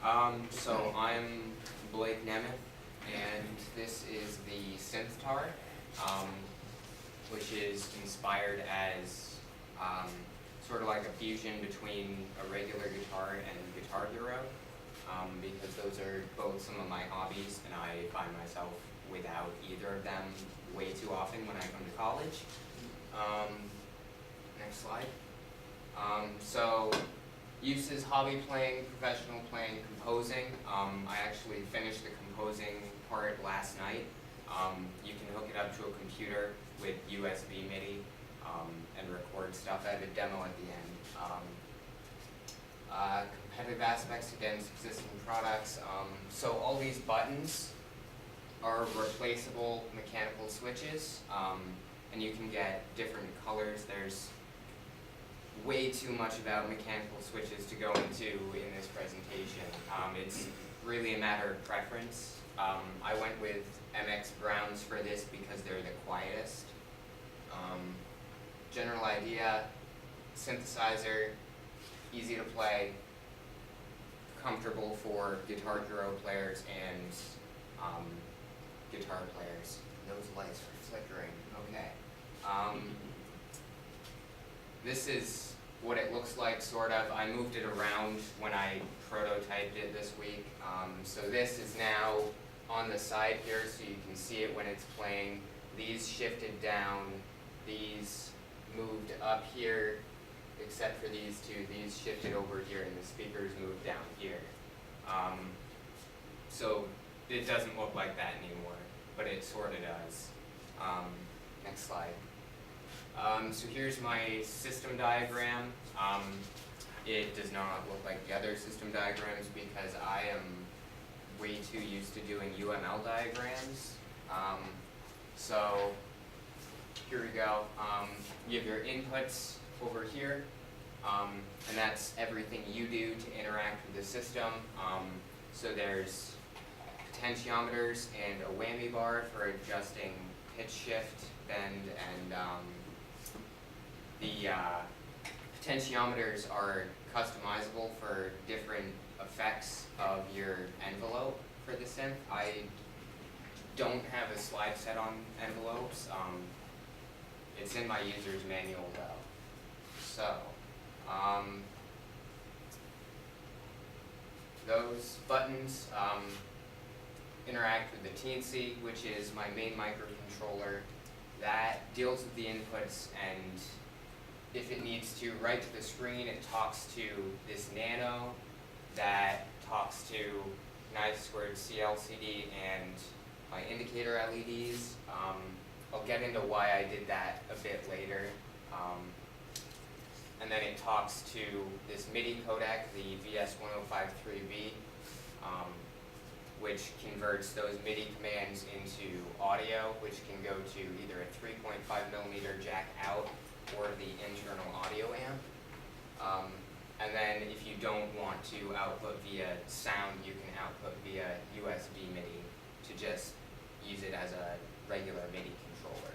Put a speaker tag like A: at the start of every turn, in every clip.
A: So I'm Blake Nemeth, and this is the Synthtar, um, which is inspired as sort of like a fusion between a regular guitar and Guitar Hero, because those are both some of my hobbies, and I find myself without either of them way too often when I come to college. Next slide. So uses: hobby playing, professional playing, composing. I actually finished the composing part last night. You can hook it up to a computer with USB MIDI and record stuff. I have a demo at the end. Competitive aspects against existing products. So all these buttons are replaceable mechanical switches, and you can get different colors. There's way too much about mechanical switches to go into in this presentation. It's really a matter of preference. I went with MX Browns for this because they're the quietest. General idea: synthesizer, easy to play, comfortable for Guitar Hero players and guitar players. Those lights are flickering. Okay. This is what it looks like, sort of. I moved it around when I prototyped it this week. So this is now on the side here, so you can see it when it's playing. These shifted down, these moved up here, except for these two. These shifted over here, and the speakers moved down here. So it doesn't look like that anymore, but it sort of does. Next slide. So here's my system diagram. It does not look like the other system diagrams because I am way too used to doing UML diagrams. So here we go. You have your inputs over here, and that's everything you do to interact with the system. So there's potentiometers and a whammy bar for adjusting pitch shift, bend, and the potentiometers are customizable for different effects of your envelope for the synth. I don't have a slide set on envelopes. It's in my user's manual though. So, those buttons interact with the TNC, which is my main microcontroller that deals with the inputs, and if it needs to write to the screen, it talks to this nano that talks to Nice Squared CLCD and my indicator LEDs. I'll get into why I did that a bit later. And then it talks to this MIDI codec, the VS1053B, which converts those MIDI commands into audio, which can go to either a 3.5mm jack out or the internal audio amp. And then if you don't want to output via sound, you can output via USB MIDI to just use it as a regular MIDI controller.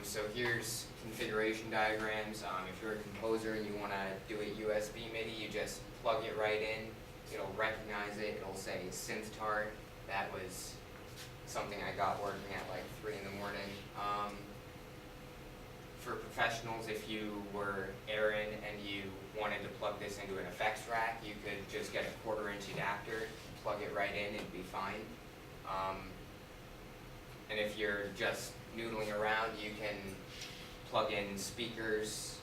A: So here's configuration diagrams. If you're a composer and you want to do it USB MIDI, you just plug it right in. It'll recognize it. It'll say Synthtar. That was something I got working at like 3 in the morning. For professionals, if you were Aaron and you wanted to plug this into an effects rack, you could just get a 1/4-inch adapter, plug it right in, it'd be fine. And if you're just noodling around, you can plug in speakers,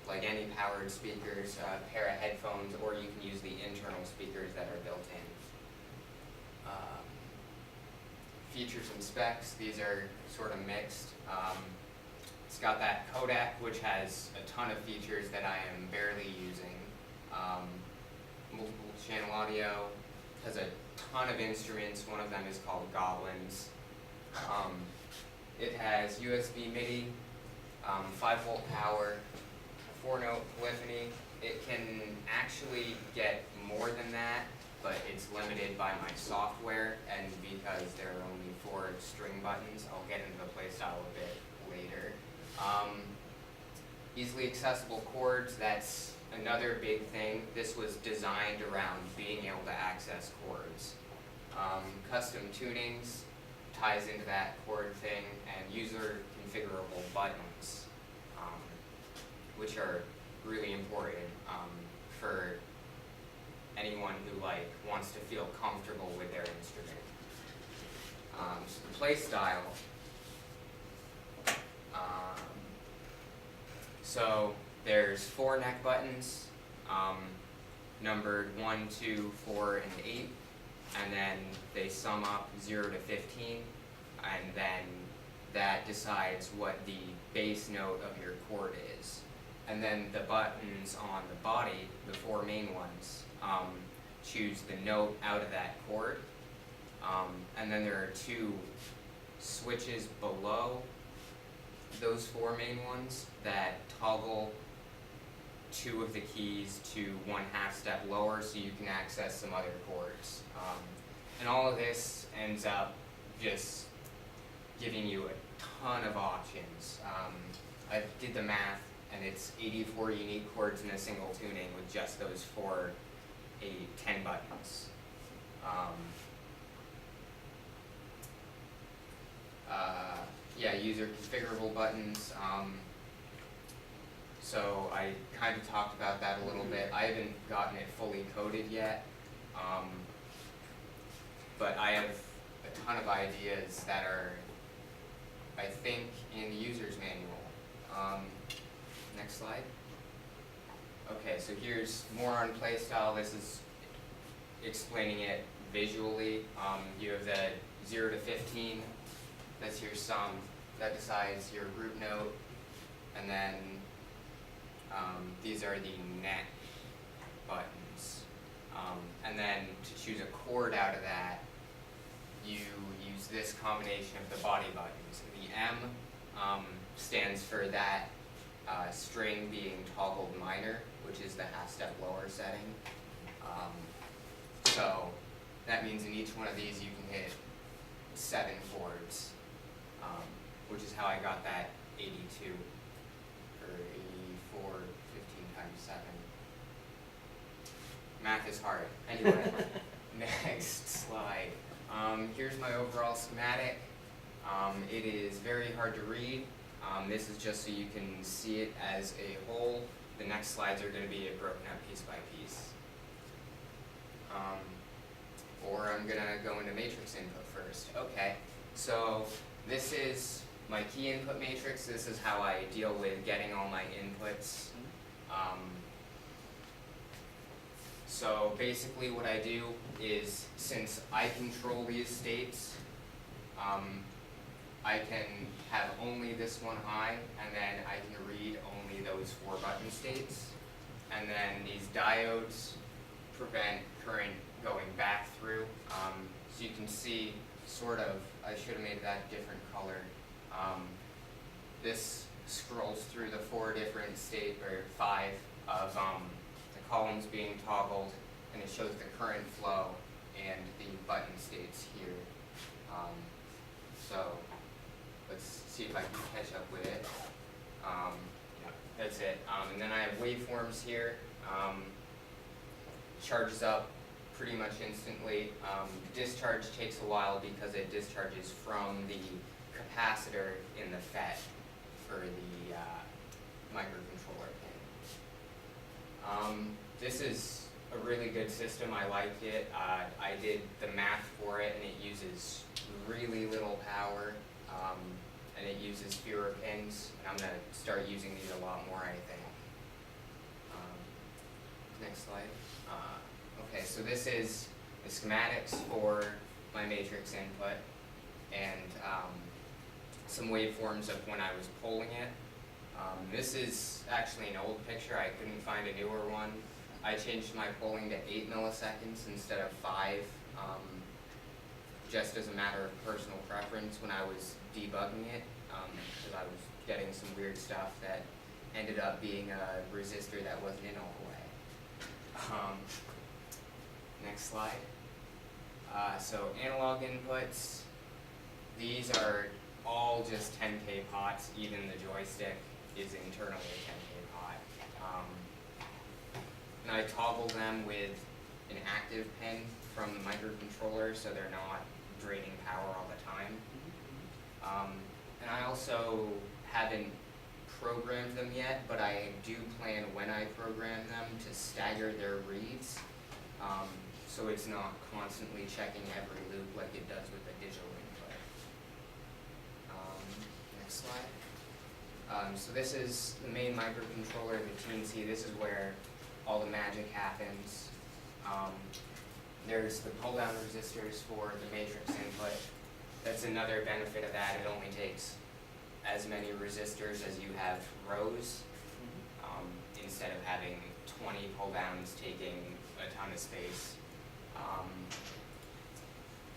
A: like any powered speakers, a pair of headphones, or you can use the internal speakers that are built in. Features and specs, these are sort of mixed. It's got that codec, which has a ton of features that I am barely using. Multiple channel audio, has a ton of instruments. One of them is called Goblins. It has USB MIDI, 5-volt power, 4-note polyphony. It can actually get more than that, but it's limited by my software, and because there are only 4 string buttons. I'll get into the playstyle a bit later. Easily accessible chords, that's another big thing, this was designed around being able to access chords. Custom tunings ties into that chord thing, and user configurable buttons, which are really important for anyone who wants to feel comfortable with their instrument. So the play style. So there's 4 neck buttons, numbered 1, 2, 4, and 8, and then they sum up 0 to 15, and then that decides what the bass note of your chord is. And then the buttons on the body, the 4 main ones, choose the note out of that chord. And then there are 2 switches below those 4 main ones that toggle 2 of the keys to 1/2 step lower so you can access some other chords. And all of this ends up just giving you a ton of options. I did the math, and it's 84 unique chords in a single tuning with just those 10 buttons. Yeah, user configurable buttons. So I kind of talked about that a little bit. I haven't gotten it fully coded yet, but I have a ton of ideas that are, I think, in the user's manual. Next slide. Okay, so here's more on playstyle. This is explaining it visually. You have the 0 to 15. That's your sum. That decides your group note. And then these are the neck buttons. And then to choose a chord out of that, you use this combination of the body buttons. The M stands for that string being toggled minor, which is the 1/2 step lower setting. So that means in each one of these you can hit 7 chords, which is how I got that 82 or 84, 15 times 7. Math is hard. Anyway, next slide. Here's my overall schematic. It is very hard to read. This is just so you can see it as a whole. The next slides are going to be broken up piece by piece. Or I'm going to go into matrix input first. Okay, so this is my key input matrix. This is how I deal with getting all my inputs. So basically what I do is, since I control these states, I can have only this one high, and then I can read only those 4 button states. And then these diodes prevent current going back through. So you can see, sort of, I should have made that different color. This scrolls through the 4 different state, or 5 of the columns being toggled, and it shows the current flow and the button states here. So let's see if I can catch up with it. That's it. And then I have waveforms here. Charges up pretty much instantly. Discharge takes a while because it discharges from the capacitor in the FET for the microcontroller pin. This is a really good system. I liked it. I did the math for it, and it uses really little power, and it uses fewer pins. And I'm going to start using these a lot more, I think. Next slide. Okay, so this is the schematics for my matrix input, and some waveforms of when I was polling it. This is actually an old picture. I couldn't find a newer one. I changed my polling to 8 milliseconds instead of 5, just as a matter of personal preference when I was debugging it, because I was getting some weird stuff that ended up being a resistor that wasn't in all the way. Next slide. So analog inputs, these are all just 10K pots. Even the joystick is internally a 10K pot. and I toggle them with an active pin from the microcontroller so they're not draining power all the time. And I also haven't programmed them yet, but I do plan when I program them to stagger their reads, so it's not constantly checking every loop like it does with the digital input. Next slide. So this is the main microcontroller, the Teensy. This is where all the magic happens. There's the pull-down resistors for the matrix input. That's another benefit of that. It only takes as many resistors as you have rows, instead of having 20 pull-downs taking a ton of space.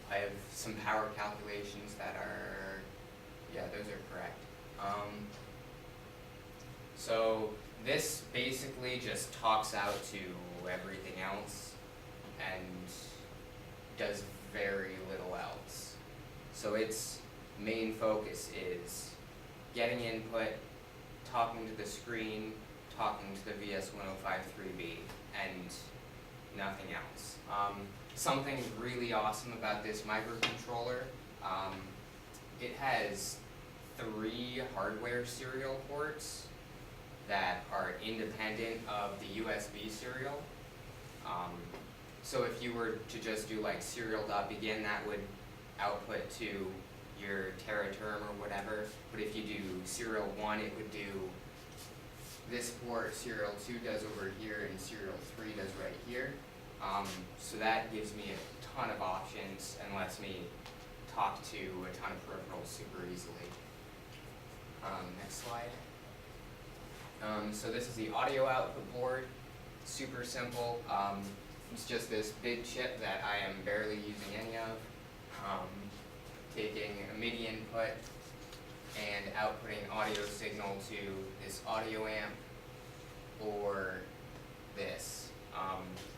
A: I have some power calculations that are, yeah, those are correct. So this basically just talks out to everything else and does very little else. So its main focus is getting input, talking to the screen, talking to the VS1053B, and nothing else. Something really awesome about this microcontroller, it has 3 hardware serial ports that are independent of the USB serial. So if you were to just do like serial.begin, that would output to your teraterm or whatever. But if you do serial 1, it would do this port, serial 2 does over here, and serial 3 does right here. So that gives me a ton of options and lets me talk to a ton of peripherals super easily. Next slide. So this is the audio output board. Super simple. It's just this big chip that I am barely using any of. Taking a MIDI input and outputting audio signal to this audio amp or this.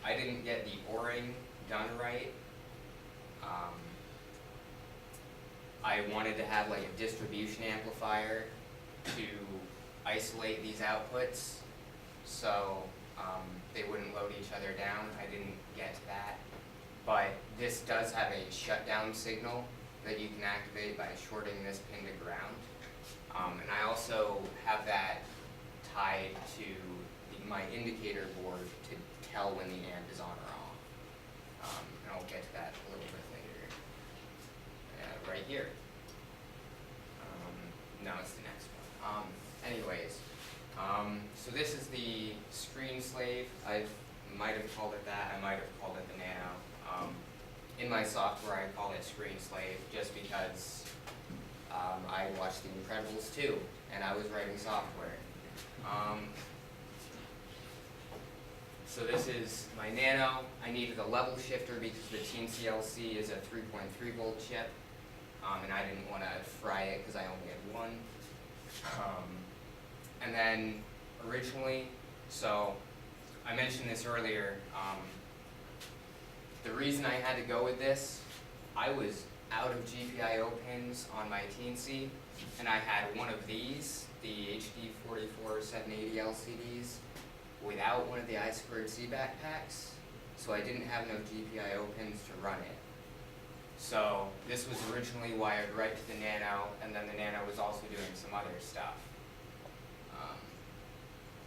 A: I didn't get the O-ring done right. I wanted to have like a distribution amplifier to isolate these outputs so they wouldn't load each other down. I didn't get to that. But this does have a shutdown signal that you can activate by shorting this pin to ground. And I also have that tied to my indicator board to tell when the amp is on or off. And I'll get to that a little bit later. Right here. No, it's the next one. Anyways, so this is the screen slave. I might have called it that. I might have called it the Nano. In my software, I call it Screen Slave just because I watched The Incredibles 2, and I was writing software. So this is my Nano. I needed a level shifter because the Teensy LC is a 3.3 volt chip, and I didn't want to fry it because I only had one. And then originally, so I mentioned this earlier, the reason I had to go with this, I was out of GPIO pins on my Teensy, and I had one of these, the HD44 780 LCDs, without one of the I2C backpacks, so I didn't have no GPIO pins to run it. So this was originally wired right to the Nano, and then the Nano was also doing some other stuff.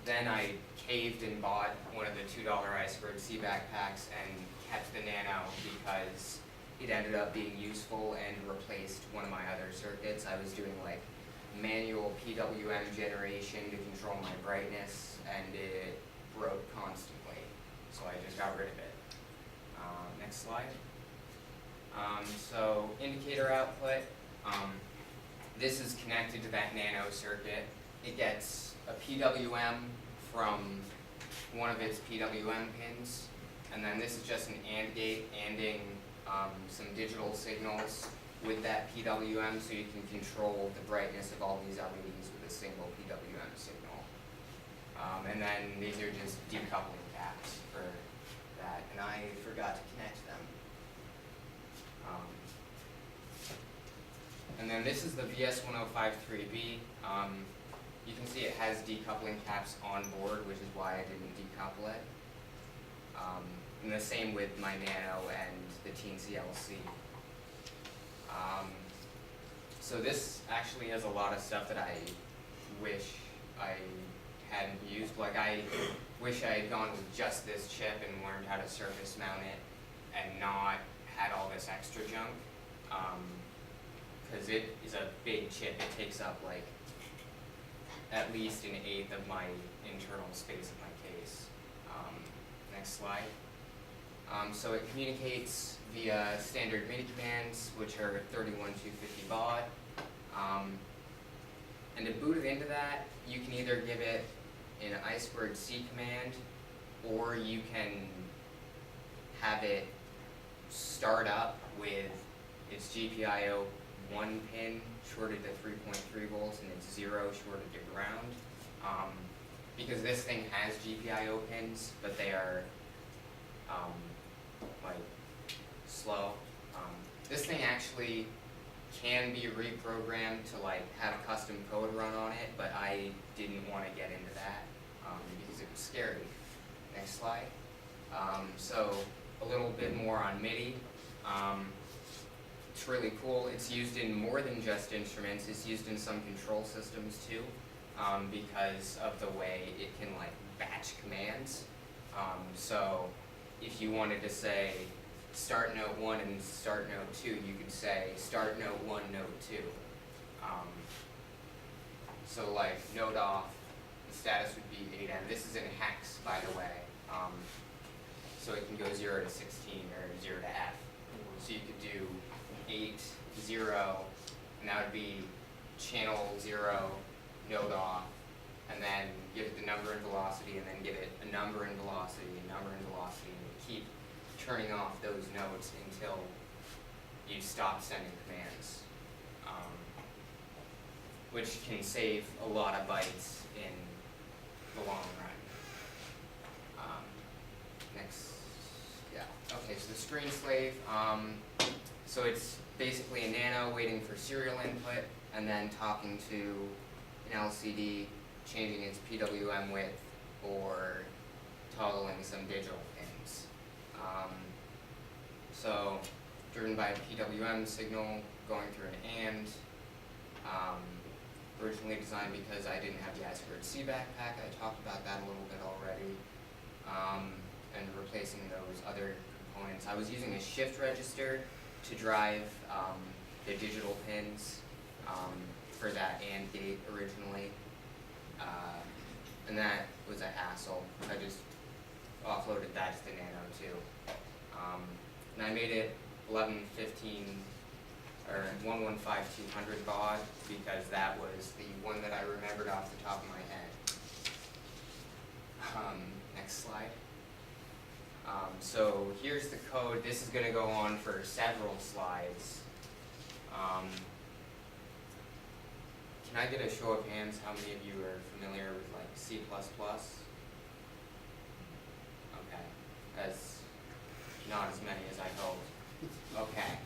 A: Then I caved and bought one of the $2 I2C backpacks and kept the Nano because it ended up being useful and replaced one of my other circuits. I was doing like manual PWM generation to control my brightness, and it broke constantly, so I just got rid of it. Next slide. So indicator output, this is connected to that Nano circuit. It gets a PWM from one of its PWM pins, and then this is just an AND gate ANDing some digital signals with that PWM, so you can control the brightness of all these LEDs with a single PWM signal. And then these are just decoupling caps for that, and I forgot to connect them. And then this is the VS1053B. You can see it has decoupling caps on board, which is why I didn't decouple it. And the same with my Nano and the Teensy LC. So this actually has a lot of stuff that I wish I hadn't used. Like, I wish I had gone with just this chip and learned how to surface mount it and not had all this extra junk. Because it is a big chip. It takes up like at least an eighth of my internal space of my case. Next slide. So it communicates via standard MIDI commands, which are 31250 baud. And to boot it into that, you can either give it an I2C command, or you can have it start up with its GPIO 1 pin shorted to 3.3 volts and its 0 shorted to ground. Because this thing has GPIO pins, but they are like slow. This thing actually can be reprogrammed to like have custom code run on it, but I didn't want to get into that because it was scary. Next slide. So a little bit more on MIDI. It's really cool. It's used in more than just instruments. It's used in some control systems too, because of the way it can like batch commands. So if you wanted to say start note 1 and start note 2, you could say start note 1, note 2. So like note off, the status would be 8M. This is in hex, by the way. So it can go 0 to 16 or 0 to F. So you could do 8, 0, and that would be channel 0, note off, and then give it the number and velocity, and then give it a number and velocity, a number and velocity, and keep turning off those notes until you stop sending commands, which can save a lot of bytes in the long run. Next, yeah, okay, so the screen slave, so it's basically a Nano waiting for serial input and then talking to an LCD, changing its PWM width or toggling some digital pins. So driven by a PWM signal going through an AND, originally designed because I didn't have the I2C backpack. I talked about that a little bit already, and replacing those other components. I was using a shift register to drive the digital pins for that AND gate originally, and that was a hassle. I just offloaded that to the Nano too. And I made it 1115 or 115200 baud because that was the one that I remembered off the top of my head. Next slide. So here's the code. This is going to go on for several slides. Can I get a show of hands? How many of you are familiar with like C++? Okay, that's not as many as I hoped. Okay,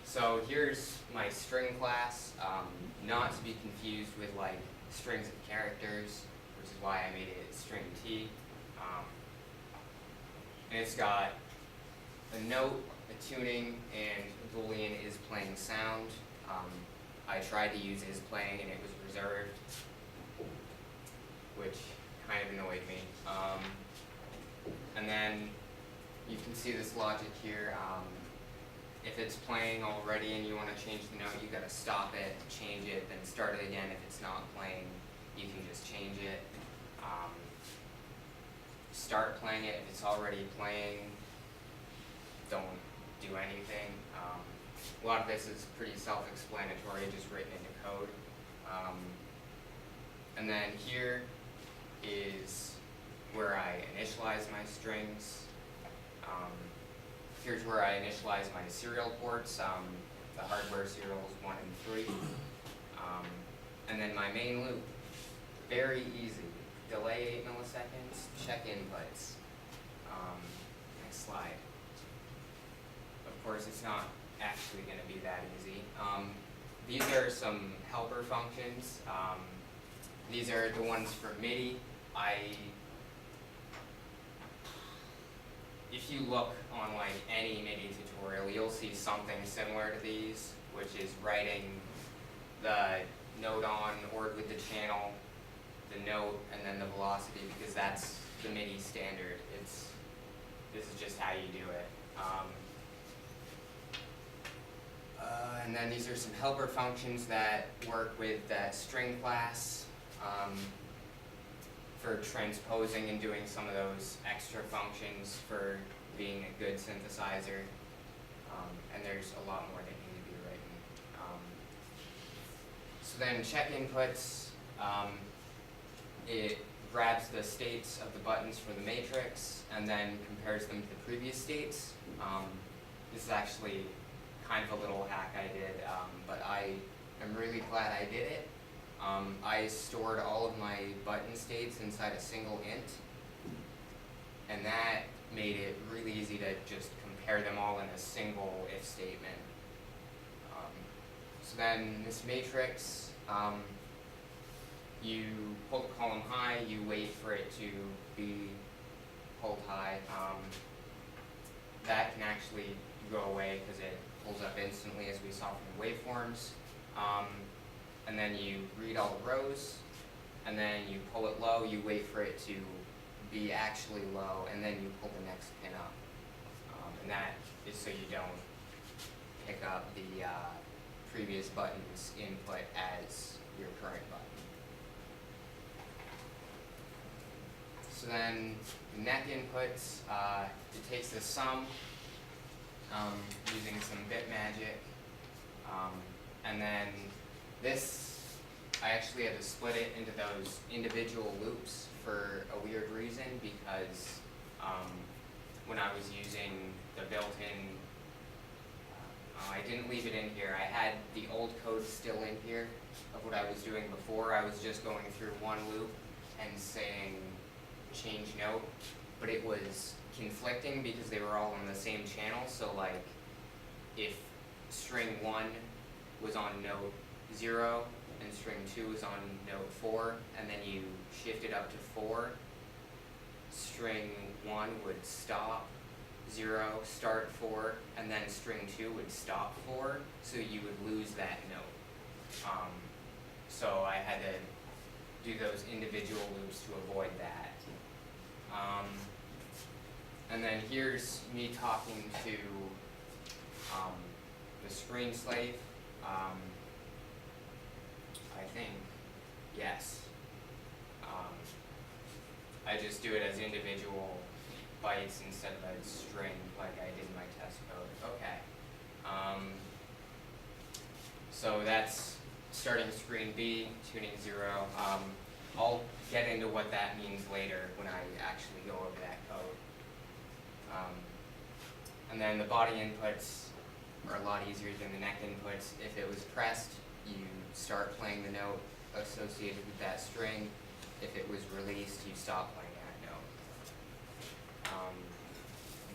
A: so here's my string class, not to be confused with like strings of characters, which is why I made it string T. And it's got a note, a tuning, and a Boolean is playing sound. I tried to use is playing and it was reserved, which kind of annoyed me. And then you can see this logic here. If it's playing already and you want to change the note, you got to stop it, change it, then start it again. If it's not playing, you can just change it. Start playing it if it's already playing. Don't do anything. A lot of this is pretty self-explanatory, just written into code. And then here is where I initialize my strings. Here's where I initialize my serial ports, the hardware serials 1 and 3. And then my main loop, very easy. Delay 8 milliseconds, check inputs. Next slide. Of course, it's not actually going to be that easy. These are some helper functions. These are the ones for MIDI. I if you look on like any MIDI tutorial, you'll see something similar to these, which is writing the note on or with the channel, the note, and then the velocity, because that's the MIDI standard. This is just how you do it. And then these are some helper functions that work with that string class for transposing and doing some of those extra functions for being a good synthesizer. And there's a lot more that need to be written. So then check inputs, it grabs the states of the buttons for the matrix and then compares them to the previous states. This is actually kind of a little hack I did, but I am really glad I did it. I stored all of my button states inside a single int, and that made it really easy to just compare them all in a single if statement. So then this matrix, you pull the column high, you wait for it to be pulled high. That can actually go away because it pulls up instantly, as we saw from the waveforms. And then you read all the rows, and then you pull it low, you wait for it to be actually low, and then you pull the next pin up. And that is so you don't pick up the previous button's input as your current button. So then the neck inputs, it takes the sum using some bit magic, and then this, I actually had to split it into those individual loops for a weird reason, because when I was using the built-in, I didn't leave it in here. I had the old code still in here of what I was doing before. I was just going through one loop and saying change note, but it was conflicting because they were all on the same channel. So like if string 1 was on note 0 and string 2 was on note 4, and then you shifted up to 4, string 1 would stop 0, start 4, and then string 2 would stop 4, so you would lose that note. So I had to do those individual loops to avoid that. And then here's me talking to the screen slave. I think, yes. I just do it as individual bytes instead of a string like I did in my test code. Okay. So that's starting screen B, tuning 0. I'll get into what that means later when I actually go over that code. And then the body inputs are a lot easier than the neck inputs. If it was pressed, you start playing the note associated with that string. If it was released, you stop playing that note.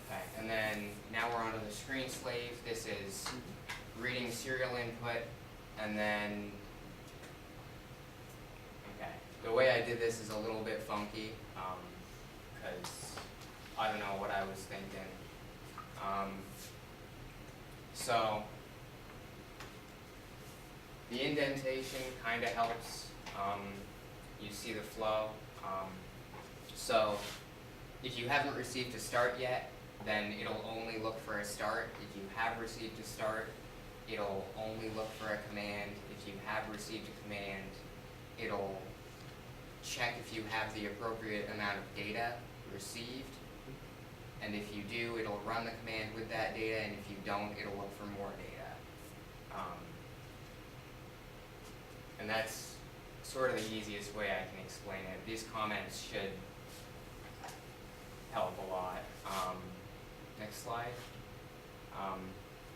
A: Okay, and then now we're on to the screen slave. This is reading serial input, and then, okay, the way I did this is a little bit funky, because I don't know what I was thinking. So the indentation kind of helps. You see the flow. So if you haven't received a start yet, then it'll only look for a start. If you have received a start, it'll only look for a command. If you have received a command, it'll check if you have the appropriate amount of data received. And if you do, it'll run the command with that data, and if you don't, it'll look for more data. And that's sort of the easiest way I can explain it. These comments should help a lot. Next slide.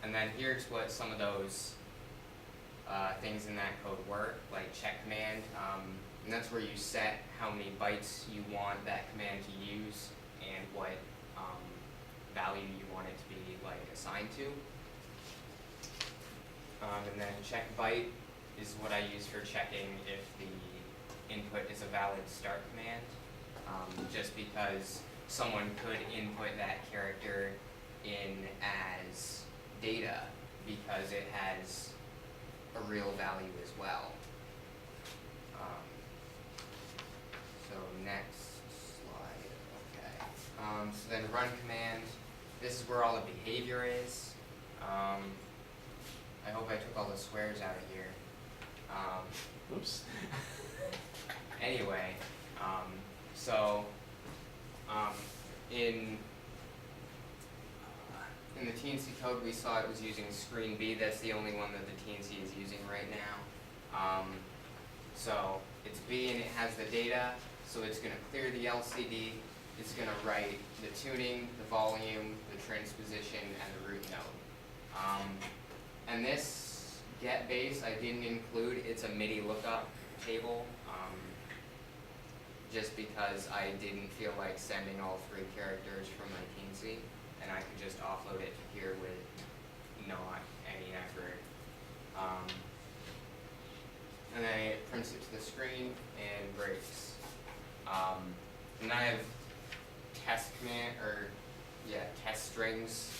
A: And then here's what some of those things in that code were, like check command. And that's where you set how many bytes you want that command to use and what value you want it to be like assigned to. And then check byte is what I use for checking if the input is a valid start command, just because someone could input that character in as data because it has a real value as well. So next slide, okay. So then run command, this is where all the behavior is. I hope I took all the swears out of here.
B: Oops.
A: Anyway, so in the TNC code we saw it was using screen B. That's the only one that the TNC is using right now. So it's B and it has the data, so it's going to clear the LCD. It's going to write the tuning, the volume, the transposition, and the root node. And this get base I didn't include. It's a MIDI lookup table, just because I didn't feel like sending all 3 characters from my TNC, and I could just offload it to here with not any effort. And then it prints it to the screen and breaks. And I have test command, or test strings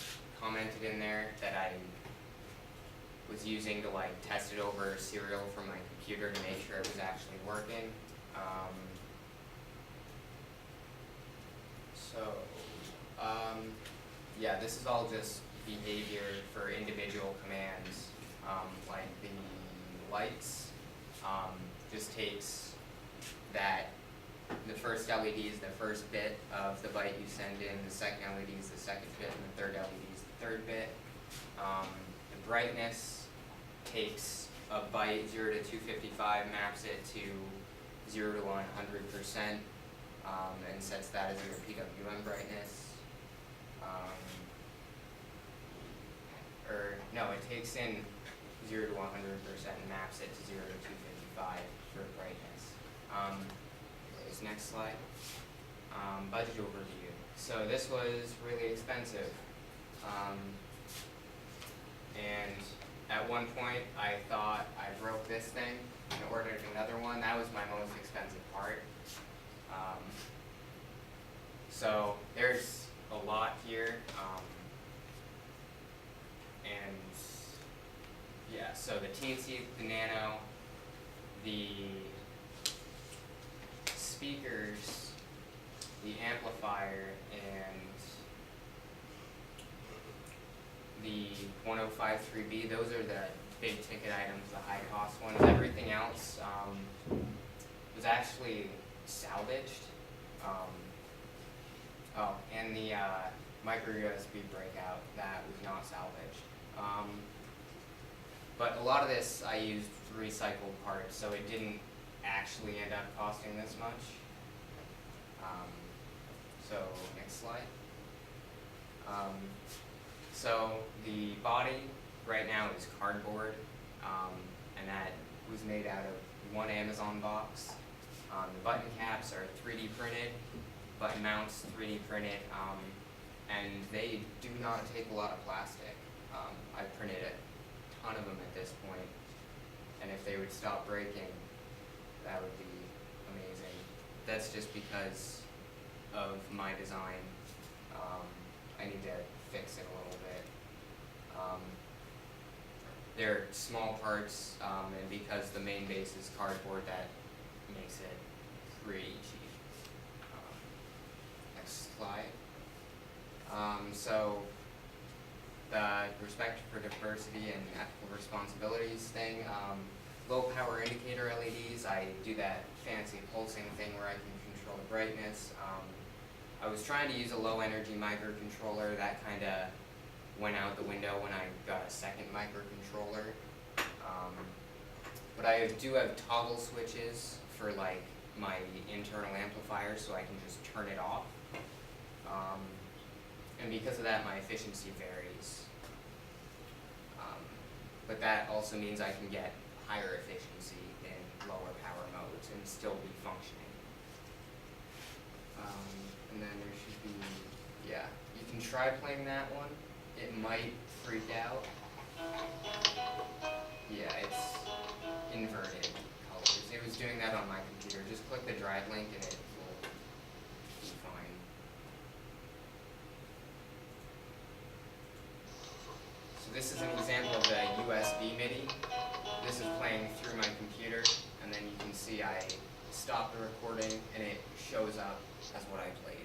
A: commented in there that I was using to like test it over serial from my computer to make sure it was actually working. Yeah, this is all just behavior for individual commands, like the lights. Just takes that the first LED is the first bit of the byte you send in, the second LED is the second bit, and the third LED is the third bit. The brightness takes a byte 0 to 255, maps it to 0 to 100%, and sets that as your PWM brightness. It takes in 0 to 100% and maps it to 0 to 255 for brightness. This next slide. Budget overview. So this was really expensive. And at one point I thought I broke this thing and ordered another one. That was my most expensive part. So there's a lot here. And yeah, so the TNC, the Nano, the speakers, the amplifier, and the 1053B, those are the big ticket items, the high cost ones. Everything else was actually salvaged. And the micro USB breakout, that was not salvaged. But a lot of this I used recycled parts, so it didn't actually end up costing this much. So next slide. So the body right now is cardboard, and that was made out of one Amazon box. The button caps are 3D printed, button mounts 3D printed, and they do not take a lot of plastic. I've printed a ton of them at this point, and if they would stop breaking, that would be amazing. That's just because of my design. I need to fix it a little bit. They're small parts, and because the main base is cardboard, that makes it pretty cheap. Next slide. So the respect for diversity and ethical responsibilities thing, low power indicator LEDs, I do that fancy pulsing thing where I can control the brightness. I was trying to use a low energy microcontroller. That kind of went out the window when I got a second microcontroller. But I do have toggle switches for like my internal amplifier, so I can just turn it off. And because of that, my efficiency varies. But that also means I can get higher efficiency in lower power modes and still be functioning. And then there should be, yeah, you can try playing that one. It might freak out. Yeah, it's inverted colors. It was doing that on my computer. Just click the drive link and it will be fine. this is an example of the USB MIDI. This is playing through my computer, and then you can see I stop the recording, and it shows up as what I played.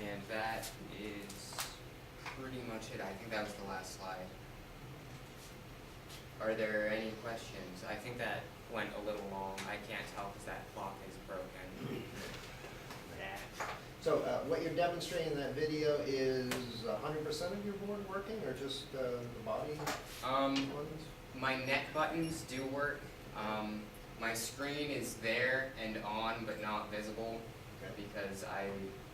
A: And that is pretty much it. I think that was the last slide. Are there any questions? I think that went a little long. I can't tell because that clock is broken.
C: So what you're demonstrating in that video is 100% of your board working, or just the body ones?
A: My neck buttons do work. My screen is there and on, but not visible
C: Okay.
A: because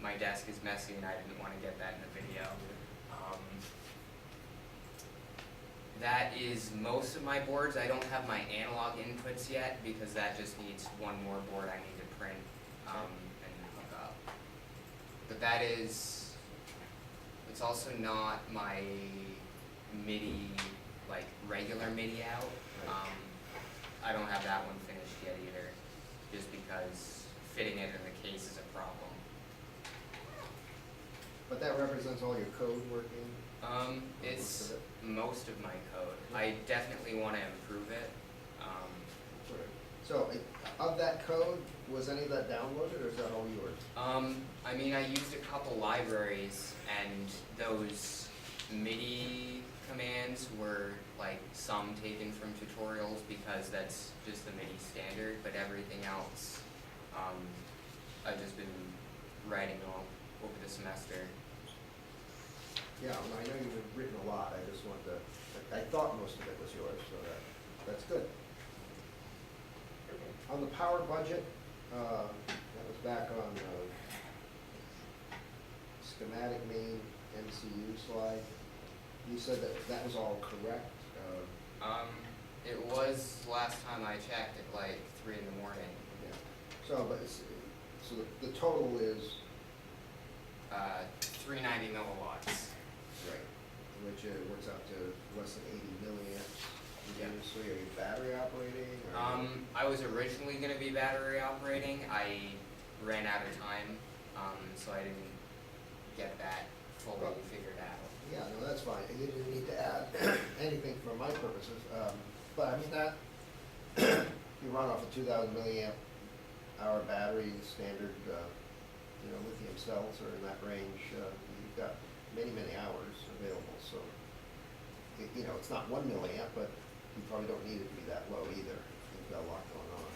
A: my desk is messy and I didn't want to get that in the video. That is most of my boards. I don't have my analog inputs yet because that just needs one more board I need to print and hook up. But that is, it's also not my MIDI, like regular MIDI out.
C: Right.
A: I don't have that one finished yet either, just because fitting it in the case is a problem.
C: But that represents all your code working?
A: It's
C: Most of it?
A: most of my code. I definitely want to improve it.
C: So of that code, was any of that downloaded, or is that all yours?
A: I mean, I used a couple libraries, and those MIDI commands were like some taken from tutorials because that's just the MIDI standard, but everything else, I've just been writing all over the semester.
C: Yeah, well, I know you've written a lot, I just wanted to, I thought most of it was yours, so that's good. On the power budget, that was back on schematic main MCU slide. You said that was all correct?
A: It was last time I checked at like 3 in the morning.
C: Yeah. So, so the total is?
A: 390 milliwatts.
C: Right. Which works out to less than 80 milliamps.
A: Yeah.
C: So are you battery operating? Or?
A: I was originally going to be battery operating. I ran out of time, so I didn't get that fully figured out.
C: Yeah, no, that's fine. You didn't need to add anything for my purposes. But I mean that, you run off a 2,000 milliamp hour battery, standard, lithium cells are in that range. You've got many, many hours available. So, it's not 1 milliamp, but you probably don't need it to be that low either. You've got a lot going on.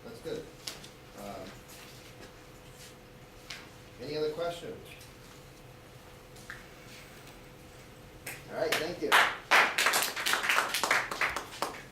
C: That's good. Any other questions? All right, thank you.